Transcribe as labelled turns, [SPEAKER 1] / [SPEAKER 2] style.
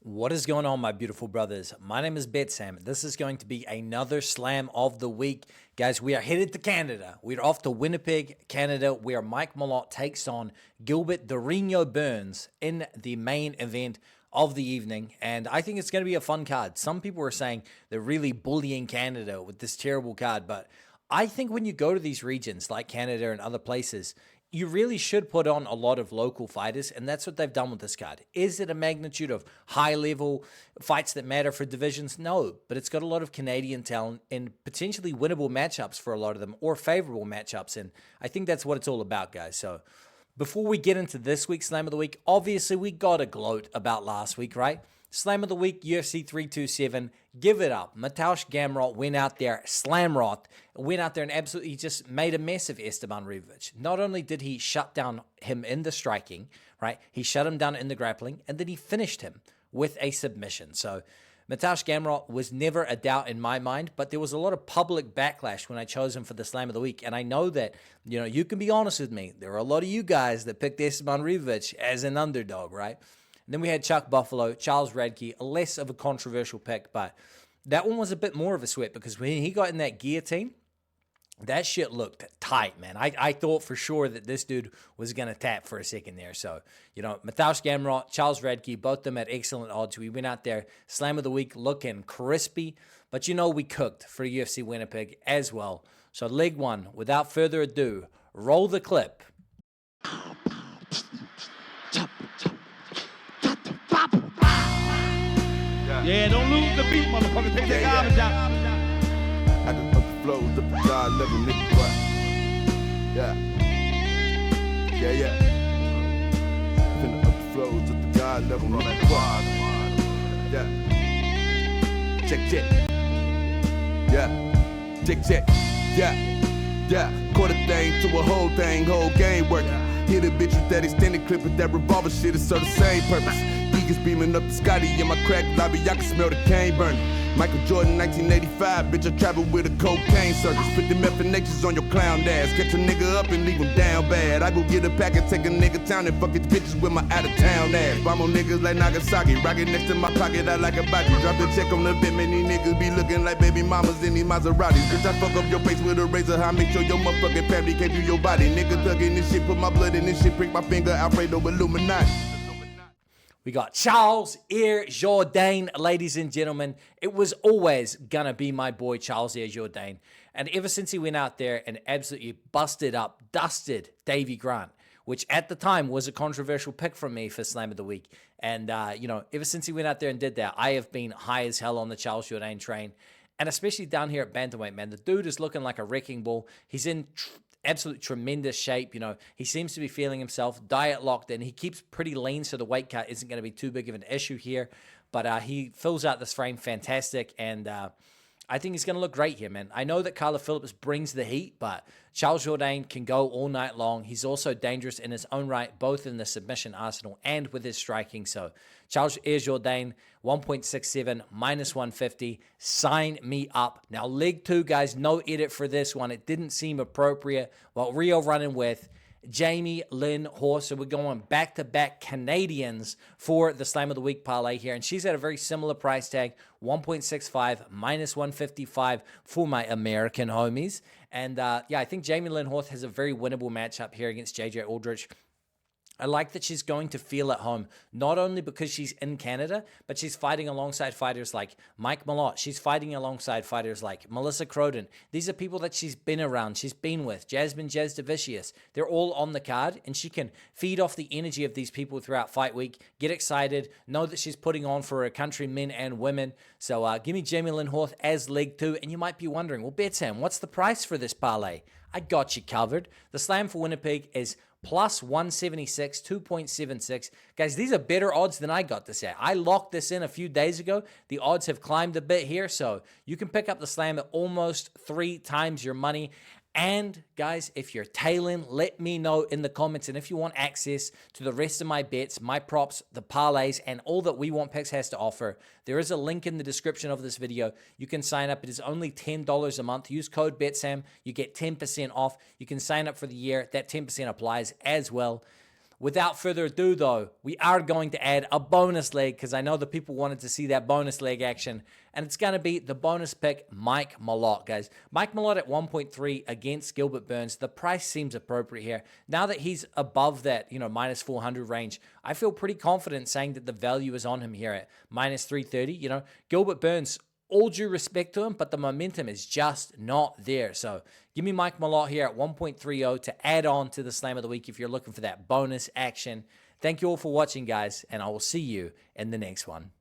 [SPEAKER 1] What is going on, my beautiful brothers? My name is BetSam. This is going to be another slam of the week. Guys, we are headed to Canada. We're off to Winnipeg, Canada, where Mike Malott takes on Gilbert Dorino Burns in the main event of the evening. And I think it's going to be a fun card. Some people are saying they're really bullying Canada with this terrible card. But I think when you go to these regions like Canada and other places, you really should put on a lot of local fighters, and that's what they've done with this card. Is it a magnitude of high-level fights that matter for divisions? No, but it's got a lot of Canadian talent and potentially winnable matchups for a lot of them, or favorable matchups, and I think that's what it's all about, guys. So before we get into this week's Slam of the Week, obviously we got to gloat about last week, right? Slam of the Week, UFC 327, give it up. Mateusz Gamrot went out there, Slamrot, went out there and absolutely just made a mess of Esteban Ribovic. Not only did he shut down him in the striking, right, he shut him down in the grappling, and then he finished him with a submission. So Mateusz Gamrot was never a doubt in my mind, but there was a lot of public backlash when I chose him for the Slam of the Week. And I know that, you can be honest with me. There are a lot of you guys that picked Esteban Ribovic as an underdog, right? And then we had Chuck Buffalo, Charles Radke, less of a controversial pick, but that one was a bit more of a sweat because when he got in that guillotine, that shit looked tight, man. I thought for sure that this dude was going to tap for a second there. So, Mateusz Gamrot, Charles Radke, both of them at excellent odds. We went out there, Slam of the Week, looking crispy, but we cooked for UFC Winnipeg as well. So leg one, without further ado, roll the clip.
[SPEAKER 2] Yeah, don't lose the beat, motherfucker. Take that garbage out.
[SPEAKER 3] I can up the flows, up the God level, nigga, what? Yeah. Finna up the flows, up the God level, nigga, what? Yeah. Check. Yeah. Check. Yeah. Quarter thing to a whole thing, whole game working. Hit a bitch with that extended clip with that revolver shit, it's serve the same purpose. Eagles beaming up the Scotty in my crack lobby, I can smell the cane burning. Michael Jordan, 1985, bitch, I travel with a cocaine circus. Put them FNHs on your clown ass, catch a nigga up and leave him down bad. I go get a pack and take a nigga town and fuck his bitches with my out-of-town ass. Bomb on niggas like Nagasaki, rocket next to my pocket, I like a body. Drop the check on the bit, many niggas be looking like baby mamas in these Maseratis. Bitch, I fuck up your face with a razor, I make sure your motherfucking family can't do your body. Nigga thuggin' this shit, put my blood in this shit, prick my finger, Alfredo Illuminati.
[SPEAKER 1] We got Charles Jourdain, ladies and gentlemen. It was always going to be my boy, Charles Jourdain. And ever since he went out there and absolutely dusted Davey Grant, which at the time was a controversial pick from me for Slam of the Week. And, ever since he went out there and did that, I have been high as hell on the Charles Jourdain train. And especially down here at bantamweight, man, the dude is looking like a wrecking ball. He's in absolute tremendous shape. He seems to be feeling himself, diet locked in. He keeps pretty lean, so the weight cut isn't going to be too big of an issue here. But he fills out this frame fantastic, and I think he's going to look great here, man. I know that Carla Phillips brings the heat, but Charles Jourdain can go all night long. He's also dangerous in his own right, both in the submission arsenal and with his striking. So Charles Jourdain, 1.67, minus 150. Sign me up. Now, leg two, guys, no edit for this one. It didn't seem appropriate. Well, Rio running with Jamie Lynn Horse. So we're going back-to-back Canadians for the Slam of the Week parlay here. And she's at a very similar price tag, 1.65, minus 155 for my American homies. And I think Jamie Lynn Horse has a very winnable matchup here against JJ Aldrich. I like that she's going to feel at home, not only because she's in Canada, but she's fighting alongside fighters like Mike Malott. She's fighting alongside fighters like Melissa Croden. These are people that she's been around, she's been with. Jasmine Jasdavicius. They're all on the card, and she can feed off the energy of these people throughout fight week, get excited, know that she's putting on for her country, men and women. So give me Jamie Lynn Horth as leg two, and you might be wondering, well, BetSam, what's the price for this parlay? I got you covered. The Slam for Winnipeg is plus 176, 2.76. Guys, these are better odds than I got this at. I locked this in a few days ago. The odds have climbed a bit here, so you can pick up the Slam at almost 3 times your money. And guys, if you're tailing, let me know in the comments. And if you want access to the rest of my bets, my props, the parlays, and all that We Want Picks has to offer, there is a link in the description of this video. You can sign up. It is only $10 a month. Use code BetSam. You get 10% off. You can sign up for the year. That 10% applies as well. Without further ado, though, we are going to add a bonus leg because I know the people wanted to see that bonus leg action, and it's going to be the bonus pick, Mike Malott, guys. Mike Malott at 1.3 against Gilbert Burns. The price seems appropriate here. Now that he's above that, minus 400 range, I feel pretty confident saying that the value is on him here at minus 330. Gilbert Burns, all due respect to him, but the momentum is just not there. So give me Mike Malott here at 1.30 to add on to the Slam of the Week if you're looking for that bonus action. Thank you all for watching, guys, and I will see you in the next one.